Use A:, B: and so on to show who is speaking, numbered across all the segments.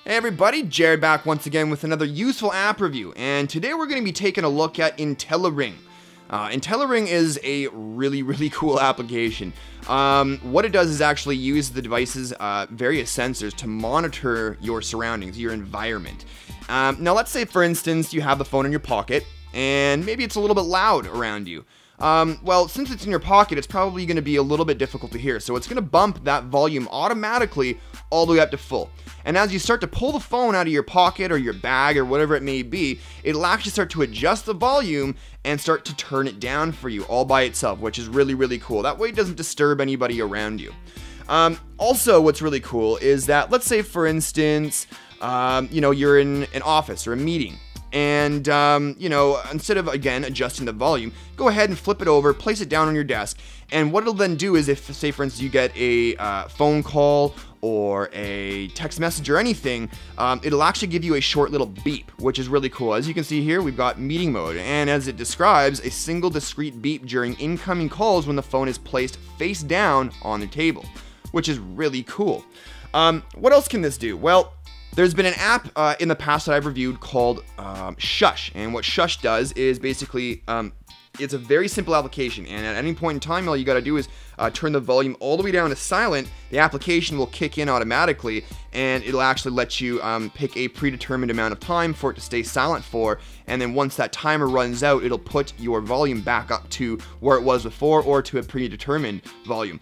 A: Hey everybody, Jared back once again with another useful app review, and today we're going to be taking a look at Intelliring. Intelliring is a really cool application. What it does is actually use the device's various sensors to monitor your surroundings, your environment. Now let's say for instance you have the phone in your pocket, and maybe it's a little bit loud around you. Well, since it's in your pocket, it's probably going to be a little bit difficult to hear, so it's going to bump that volume automatically all the way up to full. And as you start to pull the phone out of your pocket or your bag or whatever it may be, it'll actually start to adjust the volume and start to turn it down for you all by itself, which is really cool. That way it doesn't disturb anybody around you. Also, what's really cool is that, let's say for instance, you're in an office or a meeting. And, instead of, again, adjusting the volume, go ahead and flip it over, place it down on your desk. And what it'll then do is if, say, for instance, you get a phone call or a text message or anything, it'll actually give you a short little beep, which is really cool. As you can see here, we've got meeting mode. And as it describes, a single discrete beep during incoming calls when the phone is placed face down on the table, which is really cool. What else can this do? Well, there's been an app in the past that I've reviewed called Shush, and what Shush does is basically, it's a very simple application, and at any point in time, all you gotta do is turn the volume all the way down to silent. The application will kick in automatically, and it'll actually let you pick a predetermined amount of time for it to stay silent for, and then once that timer runs out, it'll put your volume back up to where it was before, or to a predetermined volume.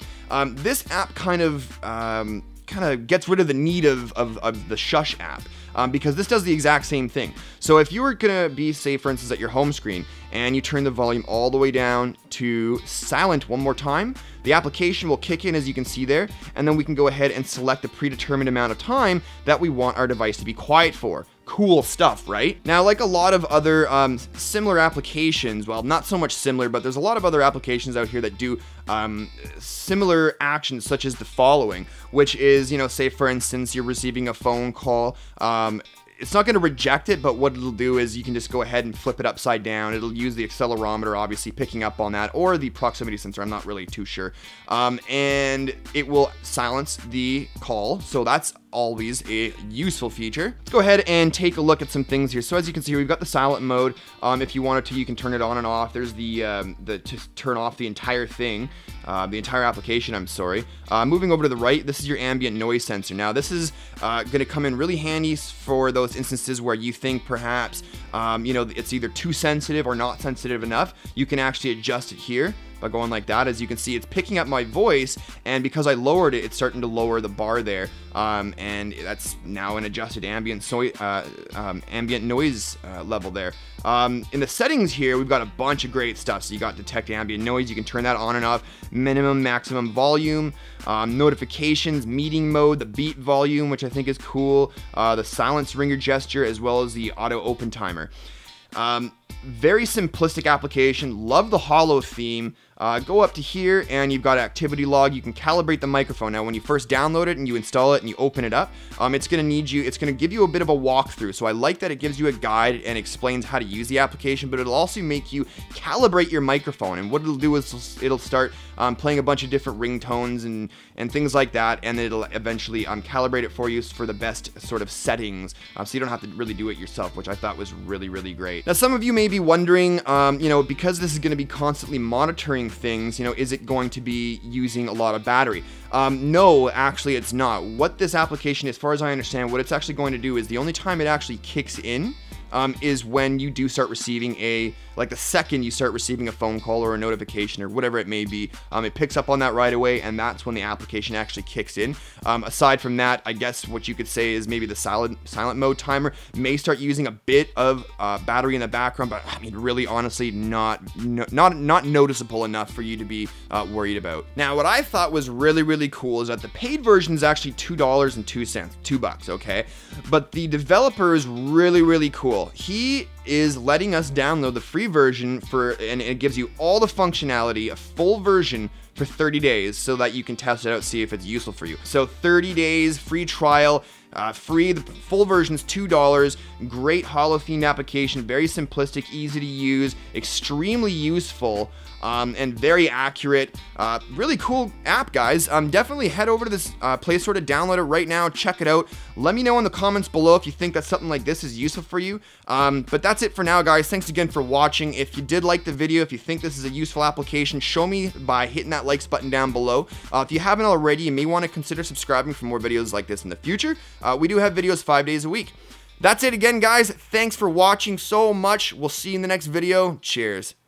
A: This app kind of gets rid of the need of the Shush app, because this does the exact same thing. So if you were gonna be, say for instance, at your home screen and you turn the volume all the way down to silent one more time, the application will kick in, as you can see there, and then we can go ahead and select a predetermined amount of time that we want our device to be quiet for. Cool stuff, right? Now, like a lot of other similar applications, well, not so much similar, but there's a lot of other applications out here that do similar actions, such as the following, which is, say for instance, you're receiving a phone call. It's not going to reject it, but what it'll do is you can just go ahead and flip it upside down. It'll use the accelerometer, obviously picking up on that, or the proximity sensor, I'm not really too sure. And it will silence the call, so that's always a useful feature. Let's go ahead and take a look at some things here. So as you can see, we've got the silent mode. If you wanted to, you can turn it on and off. There's the to turn off the entire thing, the entire application, I'm sorry. Moving over to the right, this is your ambient noise sensor. Now this is going to come in really handy for those instances where you think perhaps it's either too sensitive or not sensitive enough. You can actually adjust it here by going like that. As you can see, it's picking up my voice, and because I lowered it, it's starting to lower the bar there, and that's now an adjusted ambient noise level there. In the settings here, we've got a bunch of great stuff. So you got detect ambient noise, you can turn that on and off, minimum, maximum volume, notifications, meeting mode, the beat volume, which I think is cool, the silence ringer gesture, as well as the auto open timer. Very simplistic application. Love the hollow theme. Go up to here and you've got activity log. You can calibrate the microphone. Now when you first download it and you install it and you open it up, it's going to give you a bit of a walkthrough. So I like that it gives you a guide and explains how to use the application, but it'll also make you calibrate your microphone. And what it'll do is it'll start playing a bunch of different ringtones and things like that, and it'll eventually calibrate it for you for the best sort of settings, so you don't have to really do it yourself, which I thought was really great. Now some of you may be wondering, because this is going to be constantly monitoring things, is it going to be using a lot of battery? No, actually it's not. What this application, as far as I understand, what it's actually going to do is the only time it actually kicks in is when you do start receiving the second you start receiving a phone call or a notification or whatever it may be, it picks up on that right away, and that's when the application actually kicks in. Aside from that, I guess what you could say is maybe the silent mode timer may start using a bit of battery in the background, but I mean, really, honestly, not noticeable enough for you to be worried about. Now, what I thought was really cool is that the paid version is actually $2.02, $2, okay? But the developer is really cool. He is letting us download the free version and it gives you all the functionality, a full version for 30 days so that you can test it out, see if it's useful for you. So 30 days free trial. free. The full version is $2. Great holo-themed application, very simplistic, easy to use, extremely useful, and very accurate. Really cool app, guys. Definitely head over to this Play Store to download it right now. Check it out. Let me know in the comments below if you think that something like this is useful for you. But that's it for now, guys. Thanks again for watching. If you did like the video, if you think this is a useful application, show me by hitting that likes button down below. If you haven't already, you may want to consider subscribing for more videos like this in the future. We do have videos 5 days a week. That's it again, guys. Thanks for watching so much. We'll see you in the next video. Cheers.